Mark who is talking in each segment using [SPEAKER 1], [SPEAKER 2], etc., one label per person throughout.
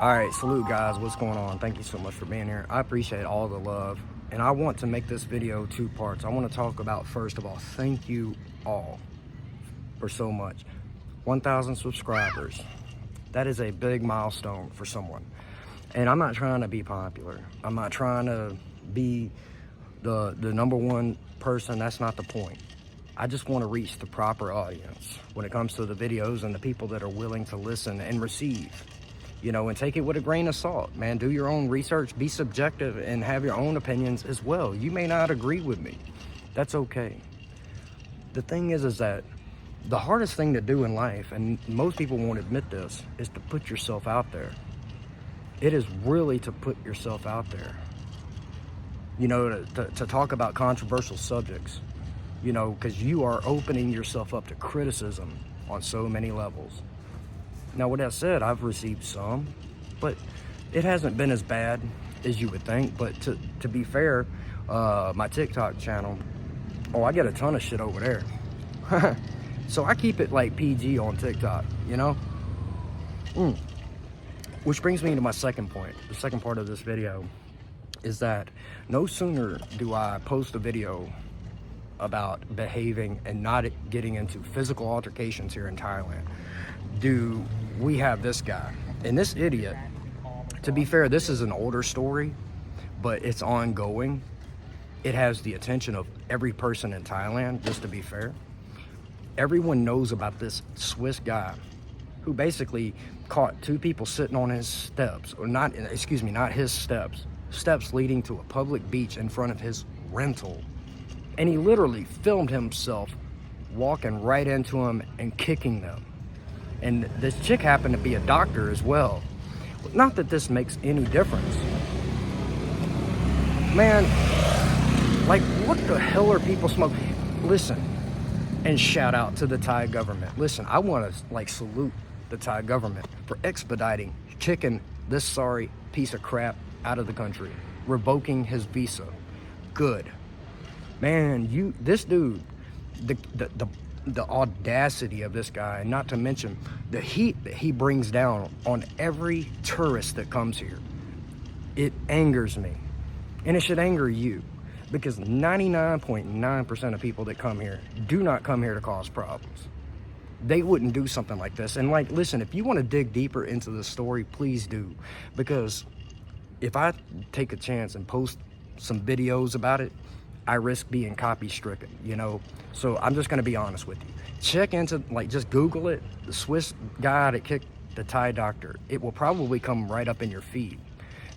[SPEAKER 1] All right, salute guys, what's going on? Thank you so much for being here. I appreciate all the love, and I want to make this video two parts. I want to talk about, first of all, thank you all for so much. 1,000 subscribers. That is a big milestone for someone. And I'm not trying to be popular. I'm not trying to be the number one person. That's not the point. I just want to reach the proper audience when it comes to the videos and the people that are willing to listen and receive. You know, and take it with a grain of salt, man. Do your own research, be subjective, and have your own opinions as well. You may not agree with me. That's okay. The thing is that the hardest thing to do in life, and most people won't admit this, is to put yourself out there. It is really to put yourself out there. You know, to talk about controversial subjects, you know, because you are opening yourself up to criticism on so many levels. Now, with that said, I've received some, but it hasn't been as bad as you would think. But to be fair, my TikTok channel, I get a ton of shit over there. So I keep it like PG on TikTok, you know? Which brings me to my second point. The second part of this video is that no sooner do I post a video about behaving and not getting into physical altercations here in Thailand, do we have this guy and this idiot. To be fair, this is an older story, but it's ongoing. It has the attention of every person in Thailand, just to be fair. Everyone knows about this Swiss guy who basically caught two people sitting on his steps, or not his steps leading to a public beach in front of his rental. And he literally filmed himself walking right into them and kicking them. And this chick happened to be a doctor as well. Not that this makes any difference. Man, like, what the hell are people smoking? Listen, and shout out to the Thai government. Listen, I want to salute the Thai government for expediting kicking this sorry piece of crap out of the country, revoking his visa. Good. Man, this dude, the audacity of this guy, and not to mention the heat that he brings down on every tourist that comes here. It angers me, and it should anger you, because 99.9% of people that come here do not come here to cause problems. They wouldn't do something like this. And listen, if you want to dig deeper into the story, please do, because if I take a chance and post some videos about it, I risk being copy stricken, you know? So I'm just gonna be honest with you. Check into, just Google it, the Swiss guy that kicked the Thai doctor. It will probably come right up in your feed,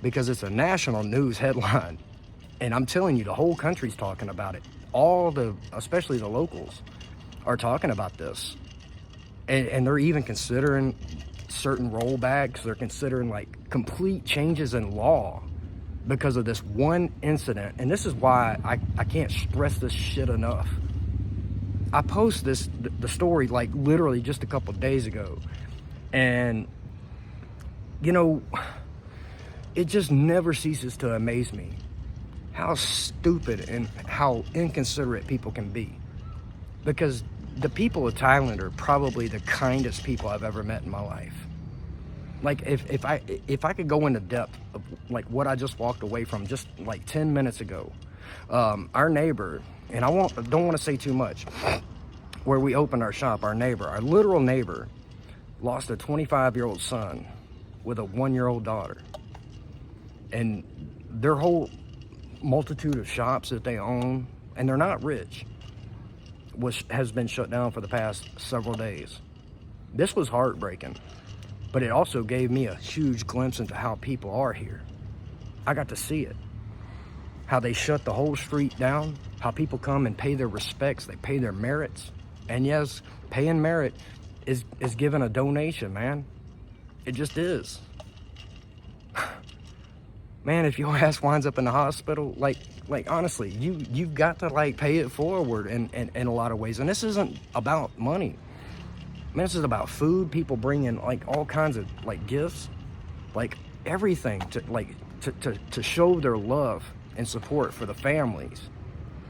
[SPEAKER 1] because it's a national news headline. And I'm telling you, the whole country's talking about it. Especially the locals, are talking about this. And they're even considering certain rollbacks. They're considering complete changes in law because of this one incident. And this is why I can't stress this shit enough. I posted the story literally just a couple days ago, and you know, it just never ceases to amaze me how stupid and how inconsiderate people can be, because the people of Thailand are probably the kindest people I've ever met in my life. If I could go into depth of what I just walked away from just 10 minutes ago, our neighbor, and I don't want to say too much, where we opened our shop, our literal neighbor, lost a 25-year-old son with a 1-year-old daughter. And their whole multitude of shops that they own, and they're not rich, has been shut down for the past several days. This was heartbreaking, but it also gave me a huge glimpse into how people are here. I got to see it. How they shut the whole street down, how people come and pay their respects, they pay their merits. And yes, paying merit is giving a donation, man. It just is. Man, if your ass winds up in the hospital, honestly, you've got to pay it forward in a lot of ways. And this isn't about money. Man, this is about food. People bring in all kinds of gifts, everything to show their love and support for the families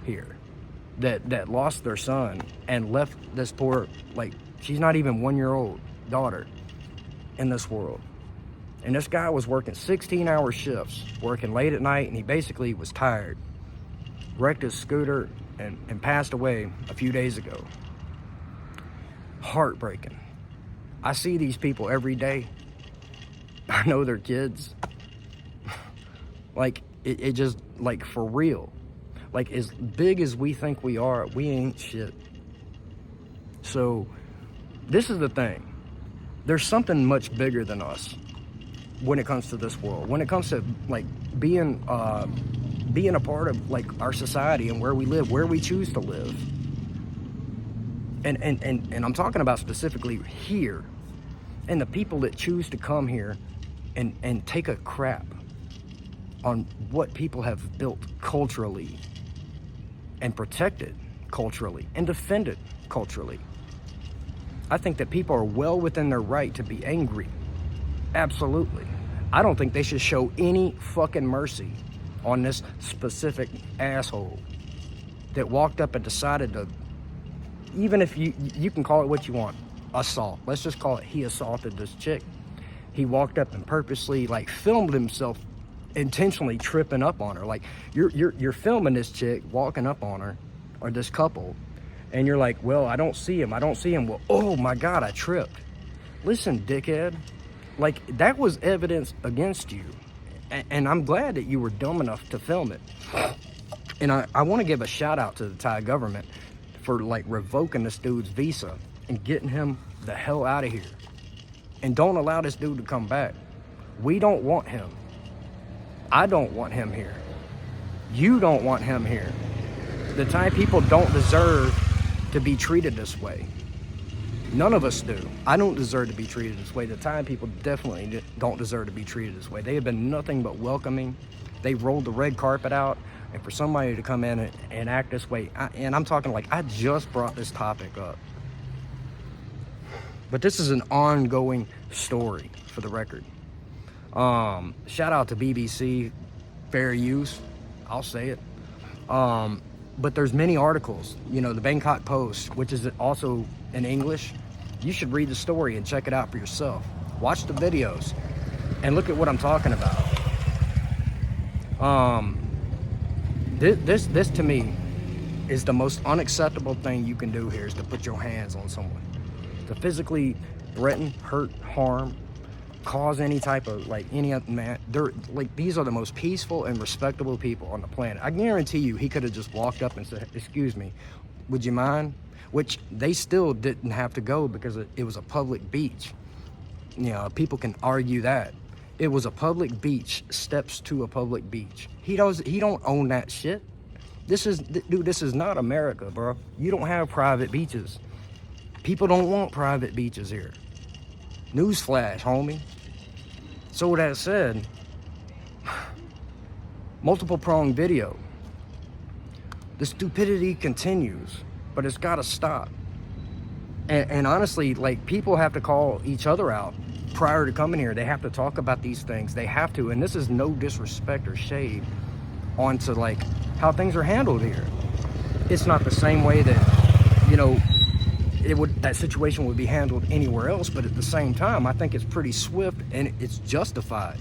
[SPEAKER 1] here that lost their son and left this poor, she's not even 1-year-old daughter in this world. And this guy was working 16-hour shifts, working late at night, and he basically was tired. Wrecked his scooter and passed away a few days ago. Heartbreaking. I see these people every day. I know their kids. Like, it just, like, for real. Like, as big as we think we are, we ain't shit. So, this is the thing. There's something much bigger than us when it comes to this world. When it comes to, like, being a part of, like, our society and where we live, where we choose to live. And I'm talking about specifically here. And the people that choose to come here and take a crap on what people have built culturally and protected culturally and defended culturally. I think that people are well within their right to be angry. Absolutely. I don't think they should show any fucking mercy on this specific asshole that walked up and decided to, even if you can call it what you want, assault. Let's just call it he assaulted this chick. He walked up and purposely, like, filmed himself intentionally tripping up on her. Like, you're filming this chick walking up on her, or this couple, and you're like, well, I don't see him. Well, oh my God, I tripped. Listen, dickhead, like, that was evidence against you. And I'm glad that you were dumb enough to film it. And I want to give a shout out to the Thai government for, like, revoking this dude's visa and getting him the hell out of here. And don't allow this dude to come back. We don't want him. I don't want him here. You don't want him here. The Thai people don't deserve to be treated this way. None of us do. I don't deserve to be treated this way. The Thai people definitely don't deserve to be treated this way. They have been nothing but welcoming. They rolled the red carpet out, and for somebody to come in and act this way, and I'm talking like I just brought this topic up. But this is an ongoing story, for the record. Shout out to BBC, fair use, I'll say it. But there's many articles, you know, the Bangkok Post, which is also in English. You should read the story and check it out for yourself. Watch the videos and look at what I'm talking about. This to me is the most unacceptable thing you can do here, is to put your hands on someone. To physically threaten, hurt, harm, cause any type of, like, any other man. They're like, these are the most peaceful and respectable people on the planet. I guarantee you he could have just walked up and said, excuse me, would you mind? Which they still didn't have to go because it was a public beach. You know, people can argue that. It was a public beach, steps to a public beach. He don't own that shit. This is not America, bro. You don't have private beaches. People don't want private beaches here. Newsflash, homie. So with that said, multiple pronged video. The stupidity continues, but it's got to stop. And honestly, like, people have to call each other out prior to coming here. They have to talk about these things. They have to, and this is no disrespect or shade onto, like, how things are handled here. It's not the same way that, you know, that situation would be handled anywhere else, but at the same time, I think it's pretty swift and it's justified.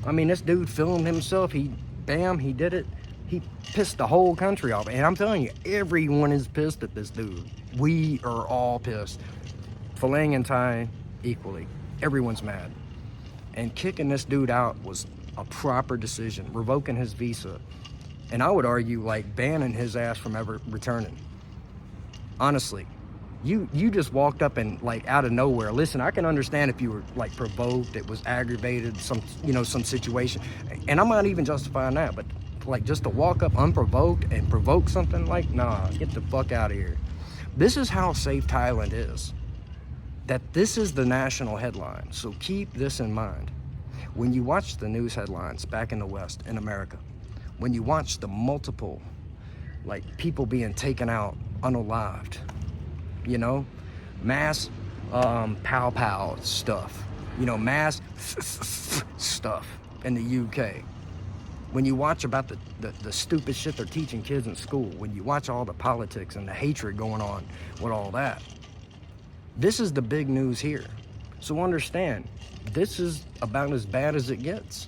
[SPEAKER 1] I mean, this dude filmed himself. He did it. He pissed the whole country off. And I'm telling you, everyone is pissed at this dude. We are all pissed. Farang and Thai equally. Everyone's mad. And kicking this dude out was a proper decision, revoking his visa. And I would argue, like, banning his ass from ever returning. Honestly. You just walked up and, like, out of nowhere. Listen, I can understand if you were, like, provoked, it was aggravated, some situation. And I'm not even justifying that, but, like, just to walk up unprovoked and provoke something, like, nah, get the fuck out of here. This is how safe Thailand is. That this is the national headline. So keep this in mind. When you watch the news headlines back in the West, in America, when you watch the multiple, like, people being taken out unalived, you know, mass pow stuff, you know, mass stuff in the UK. When you watch about the stupid shit they're teaching kids in school, when you watch all the politics and the hatred going on with all that, this is the big news here. So understand, this is about as bad as it gets.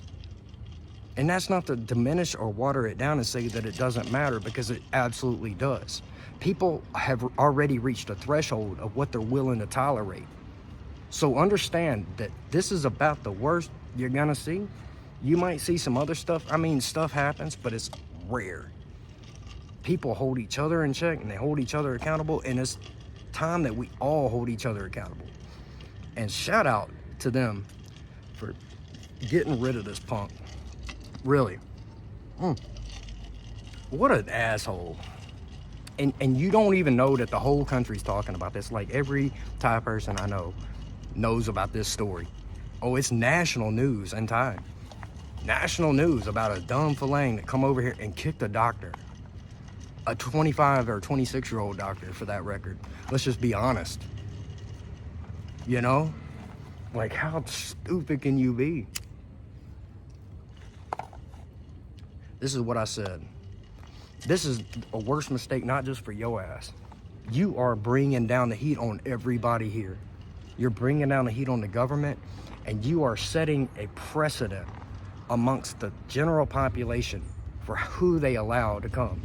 [SPEAKER 1] And that's not to diminish or water it down and say that it doesn't matter, because it absolutely does. People have already reached a threshold of what they're willing to tolerate. So understand that this is about the worst you're gonna see. You might see some other stuff. I mean, stuff happens, but it's rare. People hold each other in check and they hold each other accountable, and it's time that we all hold each other accountable. And shout out to them for getting rid of this punk. Really. What an asshole. And you don't even know that the whole country's talking about this. Like, every Thai person I know knows about this story. Oh, it's national news in Thai. National news about a dumb Farang that come over here and kicked a doctor. A 25 or 26-year-old doctor, for that record. Let's just be honest. You know? Like, how stupid can you be? This is what I said. This is a worse mistake, not just for your ass. You are bringing down the heat on everybody here. You're bringing down the heat on the government, and you are setting a precedent amongst the general population for who they allow to come.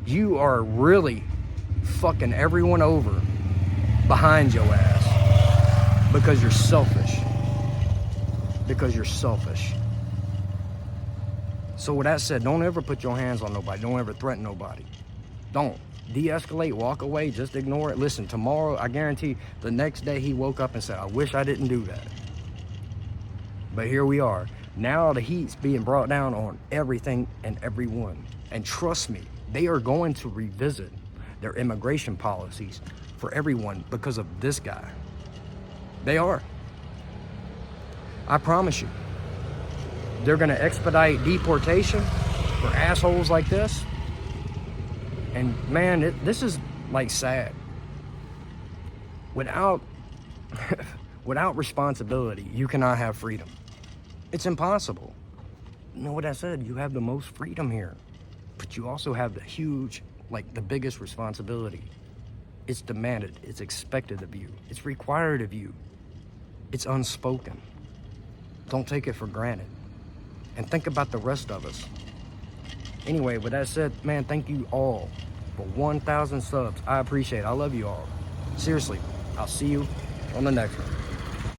[SPEAKER 1] You are really fucking everyone over behind your ass because you're selfish. Because you're selfish. So with that said, don't ever put your hands on nobody. Don't ever threaten nobody. Don't. De-escalate, walk away, just ignore it. Listen, tomorrow, I guarantee, the next day he woke up and said, I wish I didn't do that. But here we are. Now the heat's being brought down on everything and everyone. And trust me, they are going to revisit their immigration policies for everyone because of this guy. They are. I promise you. They're gonna expedite deportation for assholes like this. And man, this is like sad. Without responsibility, you cannot have freedom. It's impossible. You know what I said? You have the most freedom here, but you also have the huge, like the biggest responsibility. It's demanded, it's expected of you, it's required of you. It's unspoken. Don't take it for granted. And think about the rest of us. Anyway, with that said, man, thank you all for 1,000 subs. I appreciate it. I love you all. Seriously, I'll see you on the next one.